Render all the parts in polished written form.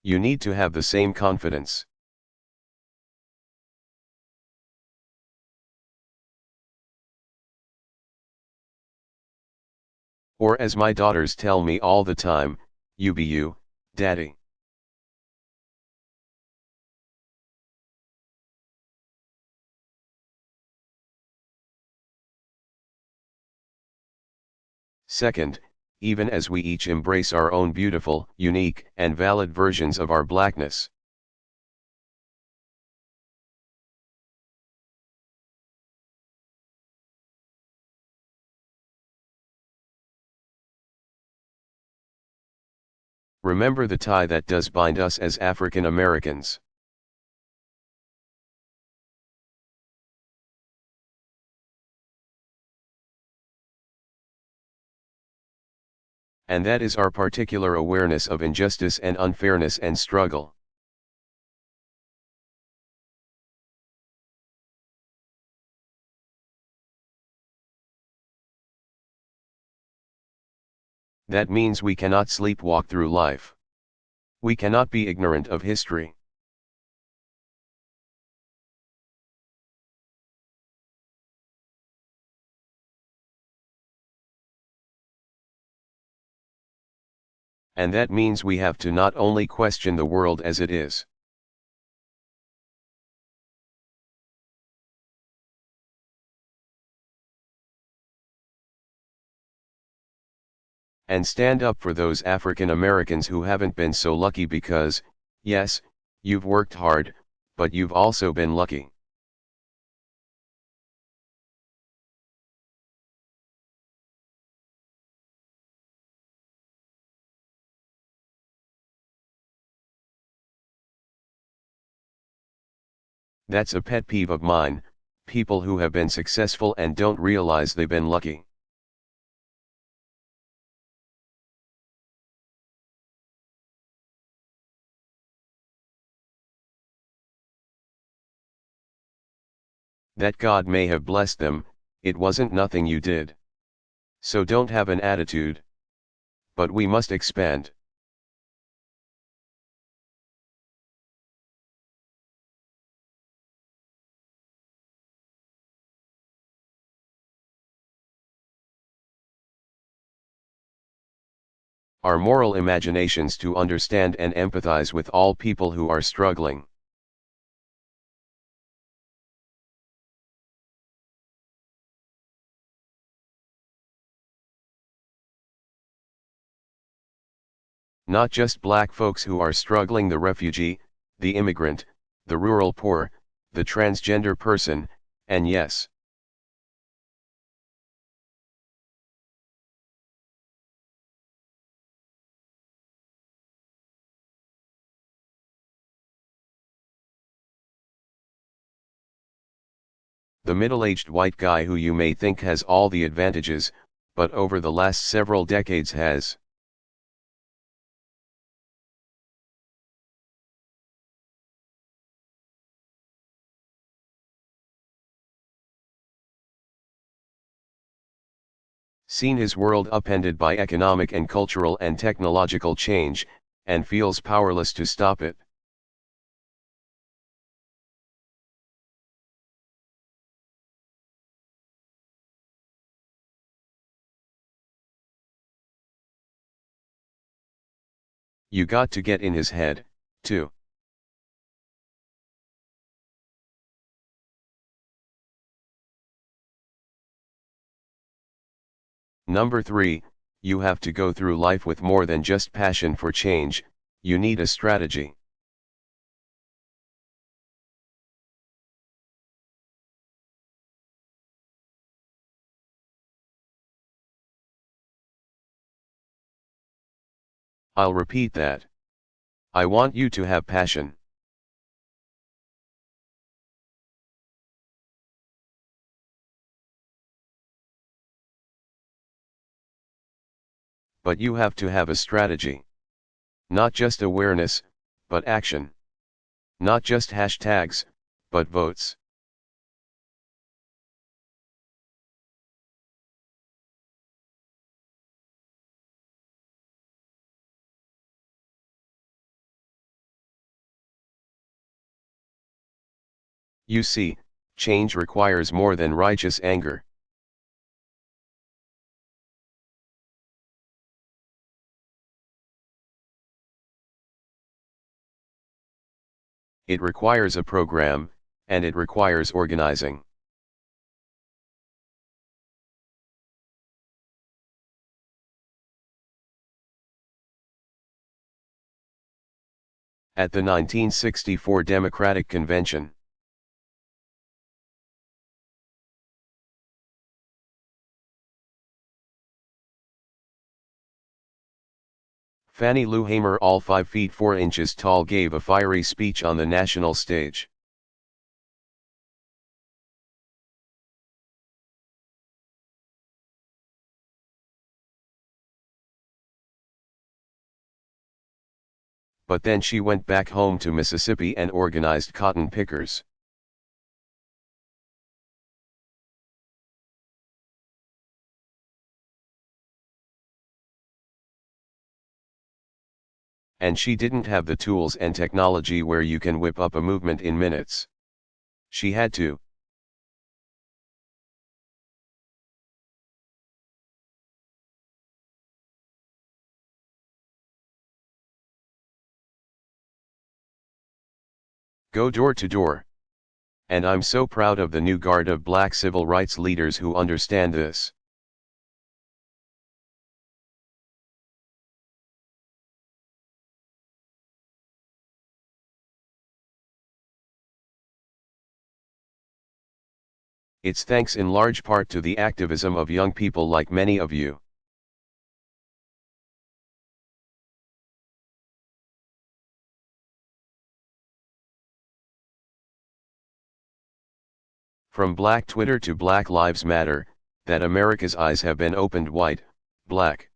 You need to have the same confidence. Or as my daughters tell me all the time, you be you, daddy. Second, even as we each embrace our own beautiful, unique, and valid versions of our blackness. Remember the tie that does bind us as African Americans. And that is our particular awareness of injustice and unfairness and struggle. That means we cannot sleepwalk through life. We cannot be ignorant of history. And that means we have to not only question the world as it is. And stand up for those African Americans who haven't been so lucky because, yes, you've worked hard, but you've also been lucky. That's a pet peeve of mine, people who have been successful and don't realize they've been lucky. That God may have blessed them, it wasn't nothing you did. So don't have an attitude. But we must expand. Our moral imaginations to understand and empathize with all people who are struggling. Not just black folks who are struggling, the refugee, the immigrant, the rural poor, the transgender person, and yes, the middle-aged white guy who you may think has all the advantages, but over the last several decades has seen his world upended by economic and cultural and technological change, and feels powerless to stop it. You got to get in his head, too. Number 3, you have to go through life with more than just passion for change, you need a strategy. I'll repeat that. I want you to have passion. But you have to have a strategy. Not just awareness, but action. Not just hashtags, but votes. You see, change requires more than righteous anger. It requires a program, and it requires organizing. At the 1964 Democratic Convention, Fannie Lou Hamer, all 5 feet 4 inches tall, gave a fiery speech on the national stage. But then she went back home to Mississippi and organized cotton pickers. And she didn't have the tools and technology where you can whip up a movement in minutes. She had to go door to door. And I'm so proud of the new guard of black civil rights leaders who understand this. It's thanks in large part to the activism of young people like many of you. From Black Twitter to Black Lives Matter, that America's eyes have been opened white, black.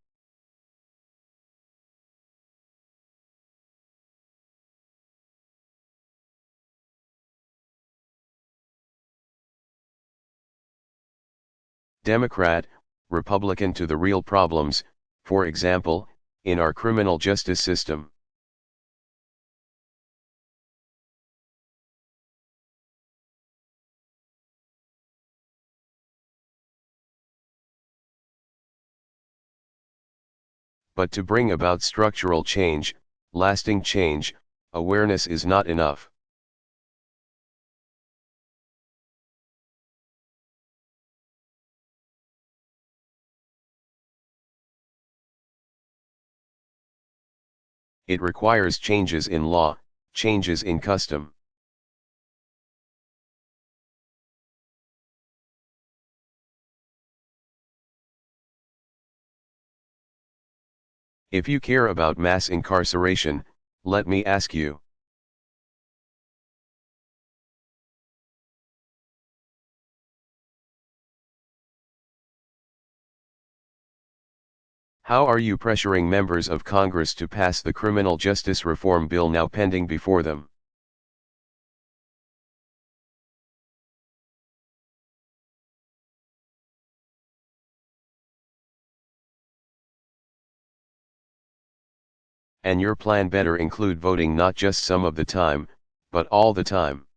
Democrat, Republican to the real problems, for example, in our criminal justice system. But to bring about structural change, lasting change, awareness is not enough. It requires changes in law, changes in custom. If you care about mass incarceration, let me ask you. How are you pressuring members of Congress to pass the criminal justice reform bill now pending before them? And your plan better include voting not just some of the time, but all the time.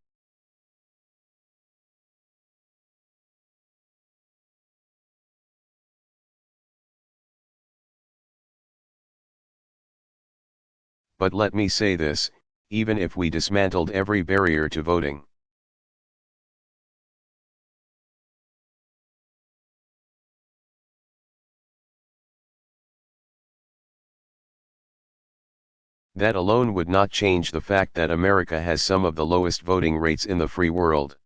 But let me say this, even if we dismantled every barrier to voting, that alone would not change the fact that America has some of the lowest voting rates in the free world.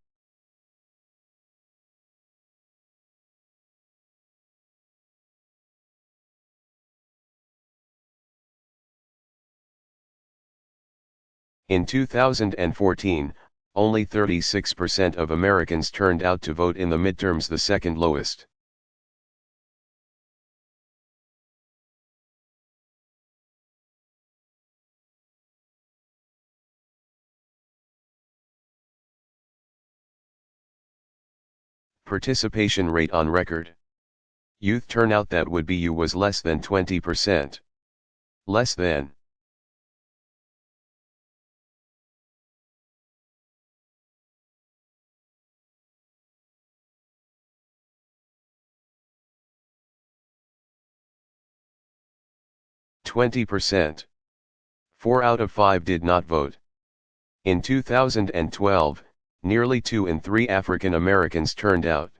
In 2014, only 36% of Americans turned out to vote in the midterms, the second lowest. Participation rate on record. Youth turnout that would be you was less than 20%. Less than. 20%. 4 out of 5 did not vote. In 2012, nearly 2 in 3 African Americans turned out.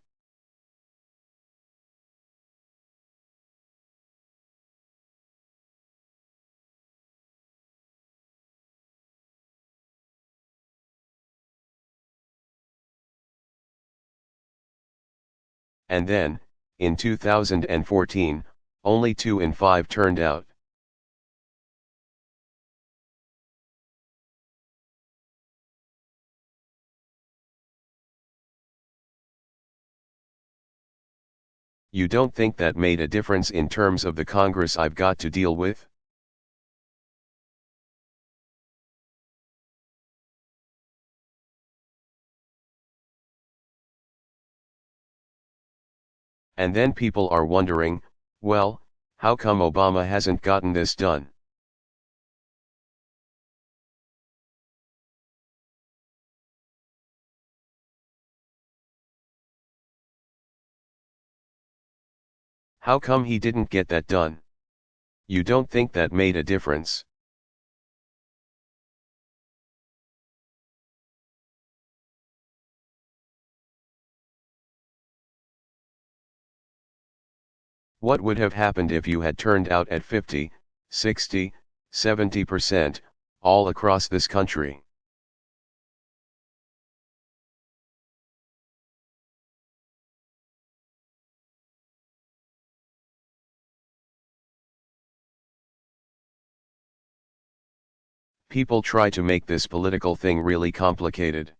And then, in 2014, only 2 in 5 turned out. You don't think that made a difference in terms of the Congress I've got to deal with? And then people are wondering, well, how come Obama hasn't gotten this done? How come he didn't get that done? You don't think that made a difference? What would have happened if you had turned out at 50, 60, 70%, all across this country? People try to make this political thing really complicated.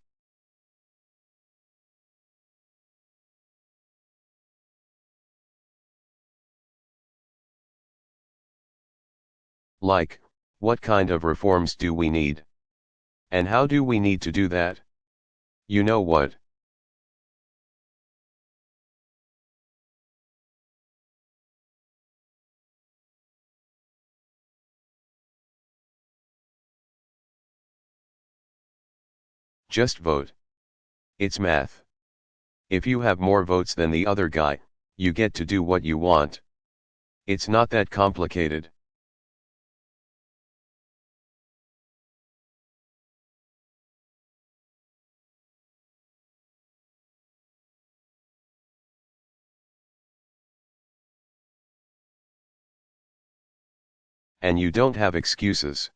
Like, what kind of reforms do we need? And how do we need to do that? You know what? Just vote. It's math. If you have more votes than the other guy, you get to do what you want. It's not that complicated. And you don't have excuses.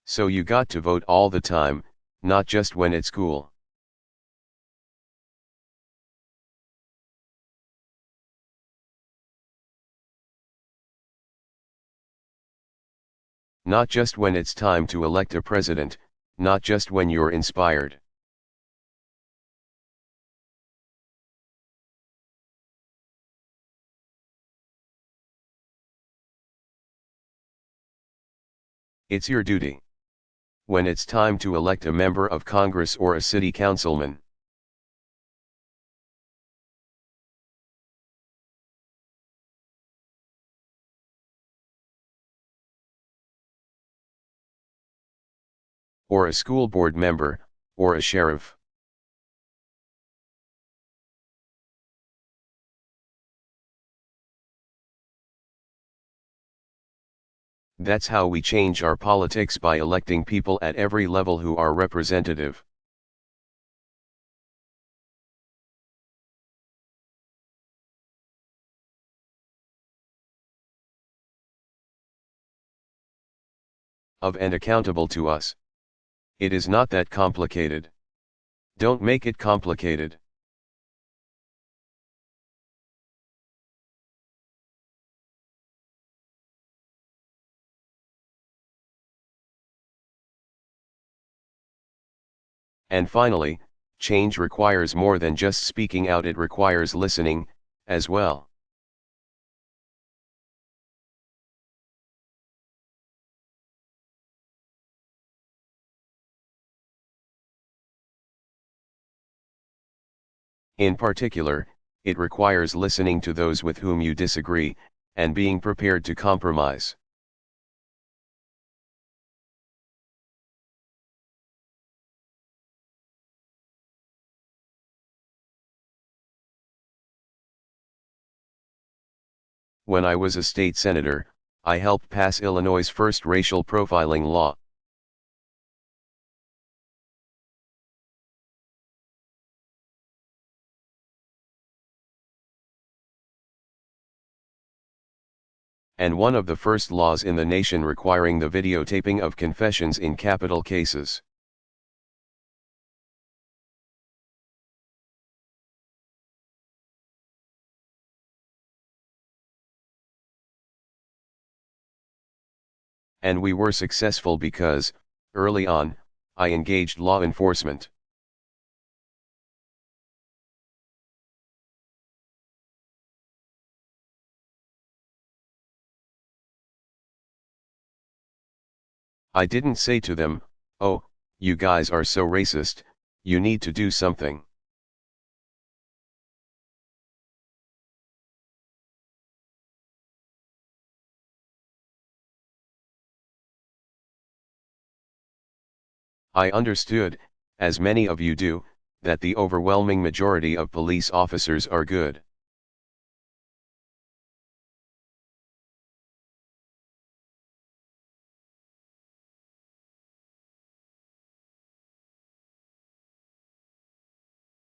So you got to vote all the time, not just when it's cool. Not just when it's time to elect a president, not just when you're inspired. It's your duty. When it's time to elect a member of Congress or a city councilman. Or a school board member, or a sheriff. That's how we change our politics, by electing people at every level who are representative. Of and accountable to us. It is not that complicated. Don't make it complicated. And finally, change requires more than just speaking out, it requires listening, as well. In particular, it requires listening to those with whom you disagree, and being prepared to compromise. When I was a state senator, I helped pass Illinois' first racial profiling law. And one of the first laws in the nation requiring the videotaping of confessions in capital cases. And we were successful because, early on, I engaged law enforcement. I didn't say to them, "Oh, you guys are so racist, you need to do something." I understood, as many of you do, that the overwhelming majority of police officers are good.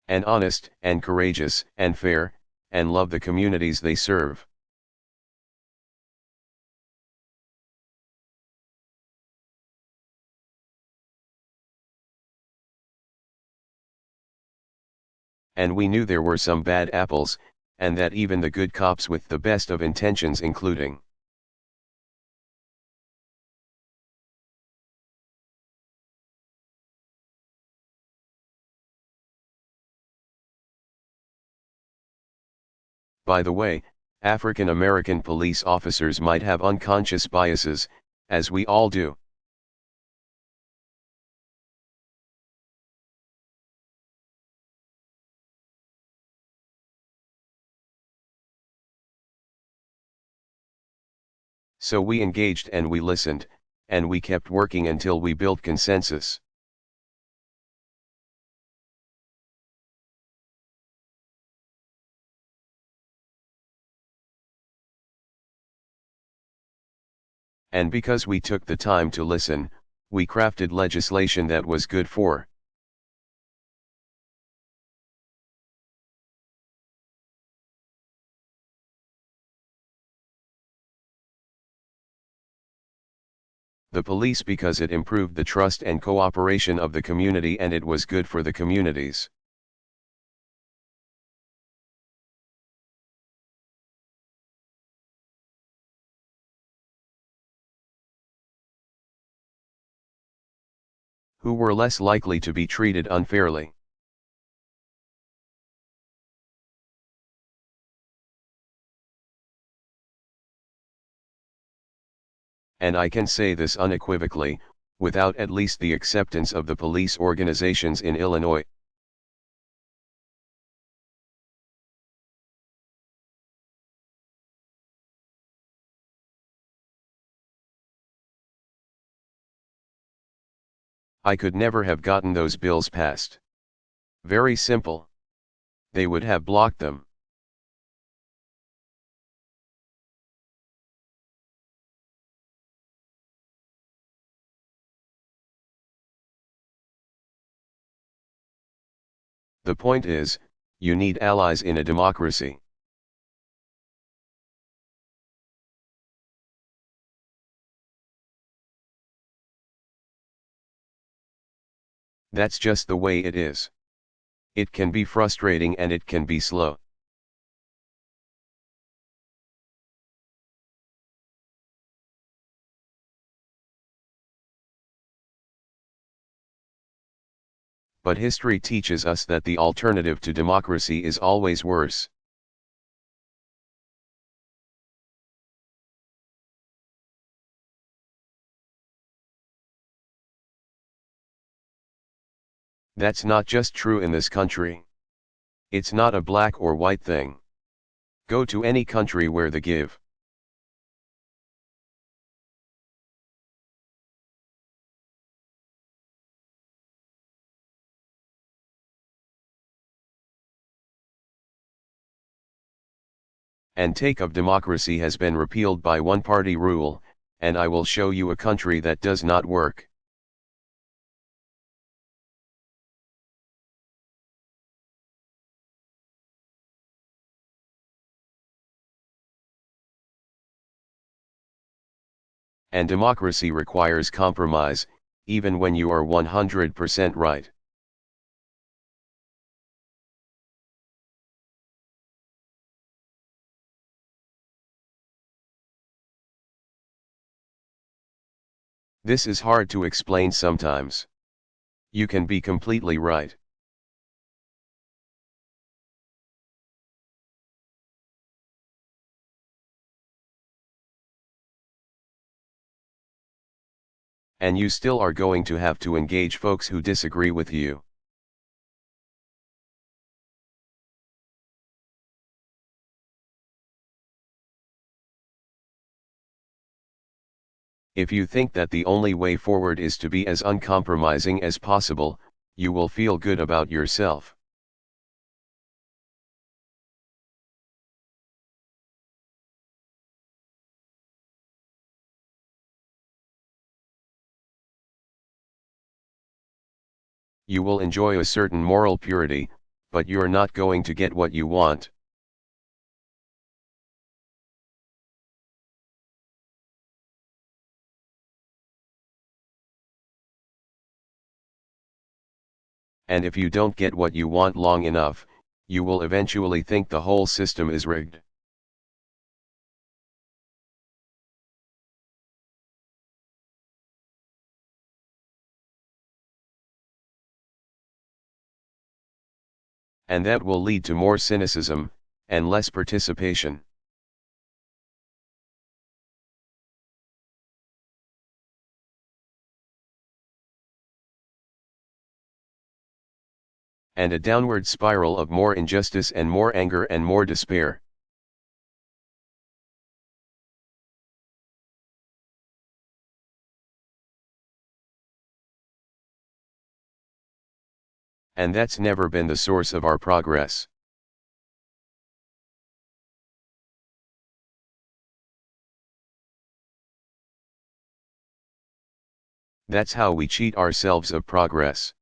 And honest, and courageous, and fair, and love the communities they serve. And we knew there were some bad apples, and that even the good cops with the best of intentions including By the way, African American police officers might have unconscious biases, as we all do. So we engaged and we listened, and we kept working until we built consensus. And because we took the time to listen, we crafted legislation that was good for the police because it improved the trust and cooperation of the community and it was good for the communities. Who were less likely to be treated unfairly. And I can say this unequivocally, without at least the acceptance of the police organizations in Illinois. I could never have gotten those bills passed. Very simple. They would have blocked them. The point is, you need allies in a democracy. That's just the way it is. It can be frustrating and it can be slow. But history teaches us that the alternative to democracy is always worse. That's not just true in this country. It's not a black or white thing. Go to any country where the give and take of democracy has been repealed by one-party rule, and I will show you a country that does not work. And democracy requires compromise, even when you are 100% right. This is hard to explain sometimes. You can be completely right. And you still are going to have to engage folks who disagree with you. If you think that the only way forward is to be as uncompromising as possible, you will feel good about yourself. You will enjoy a certain moral purity, but you're not going to get what you want. And if you don't get what you want long enough, you will eventually think the whole system is rigged. And that will lead to more cynicism, and less participation. And a downward spiral of more injustice and more anger and more despair. And that's never been the source of our progress. That's how we cheat ourselves of progress.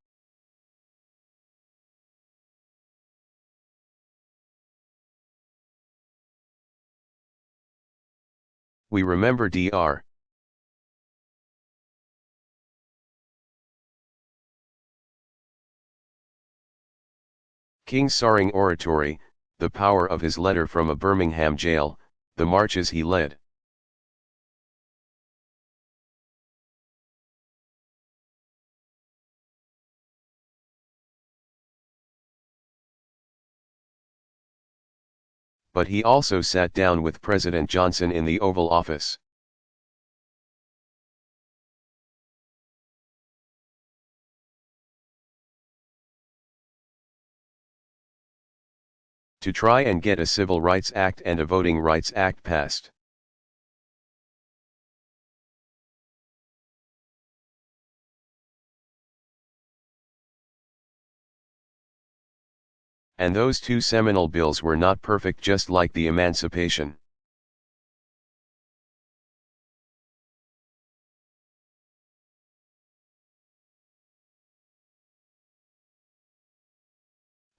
We remember Dr. King Saring oratory, the power of his letter from a Birmingham jail, the marches he led. But he also sat down with President Johnson in the Oval Office. To try and get a Civil Rights Act and a Voting Rights Act passed. And those two seminal bills were not perfect, just like the Emancipation.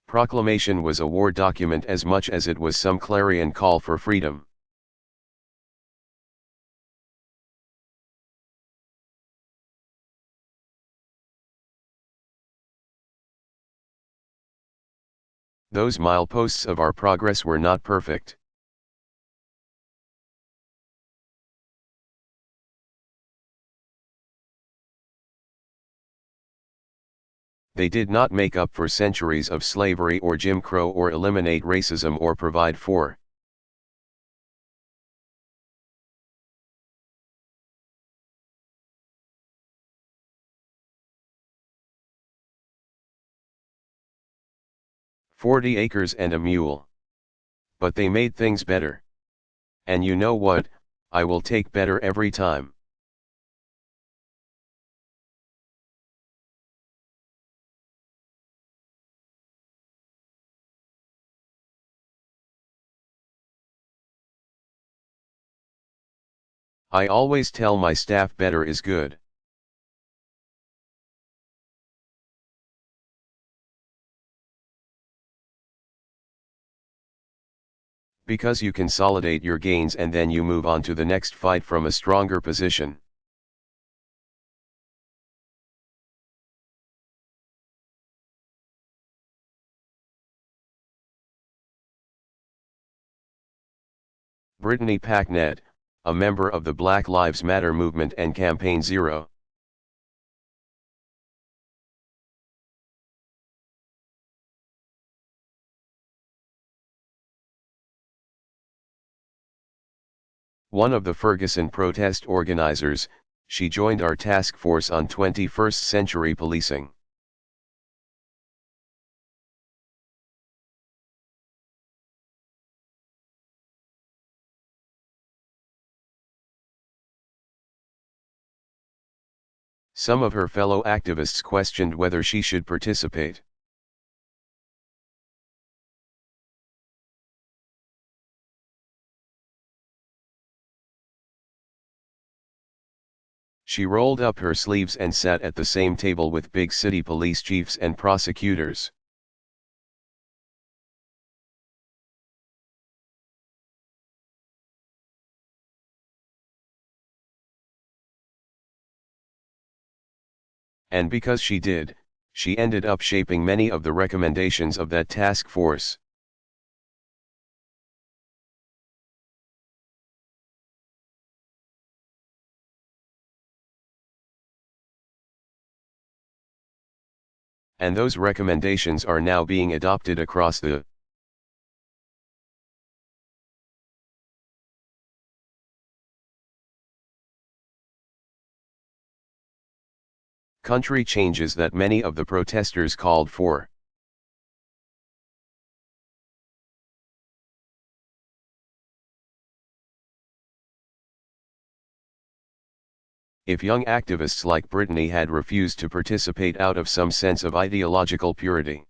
Proclamation was a war document as much as it was some clarion call for freedom. Those mileposts of our progress were not perfect. They did not make up for centuries of slavery or Jim Crow or eliminate racism or provide for "40 acres and a mule." But they made things better. And you know what, I will take better every time. I always tell my staff better is good. Because you consolidate your gains and then you move on to the next fight from a stronger position. Brittany Packnett, a member of the Black Lives Matter movement and Campaign Zero. One of the Ferguson protest organizers, she joined our task force on 21st century policing. Some of her fellow activists questioned whether she should participate. She rolled up her sleeves and sat at the same table with big city police chiefs and prosecutors. And because she did, she ended up shaping many of the recommendations of that task force. And those recommendations are now being adopted across the country, changes that many of the protesters called for. If young activists like Brittany had refused to participate out of some sense of ideological purity,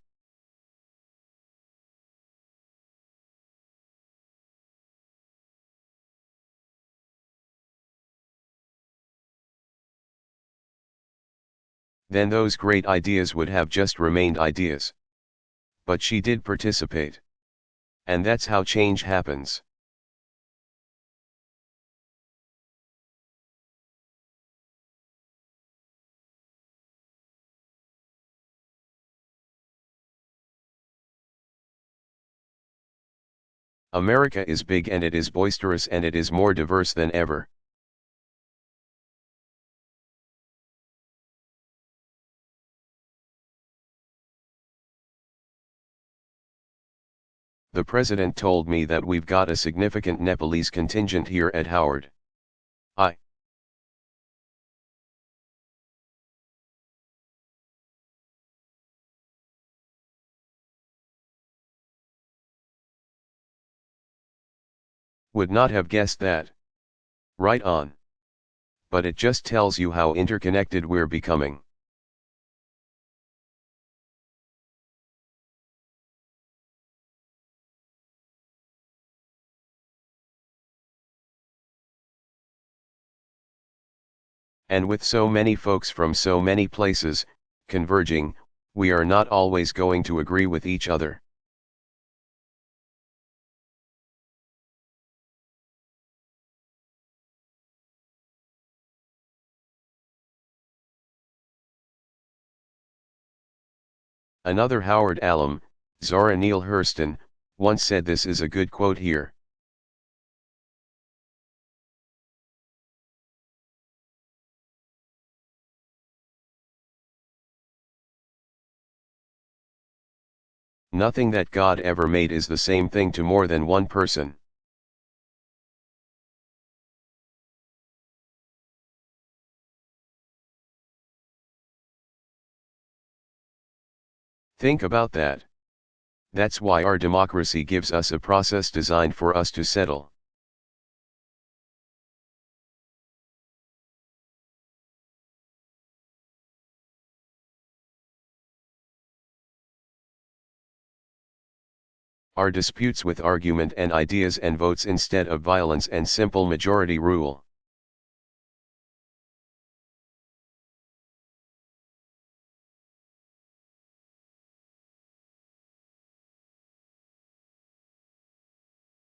then those great ideas would have just remained ideas. But she did participate. And that's how change happens. America is big and it is boisterous and it is more diverse than ever. The president told me that we've got a significant Nepalese contingent here at Howard. I would not have guessed that. Right on. But it just tells you how interconnected we're becoming. And with so many folks from so many places, converging, we are not always going to agree with each other. Another Howard alum, Zora Neale Hurston, once said this is a good quote here. Nothing that God ever made is the same thing to more than one person. Think about that. That's why our democracy gives us a process designed for us to settle. Our disputes with argument and ideas and votes instead of violence and simple majority rule.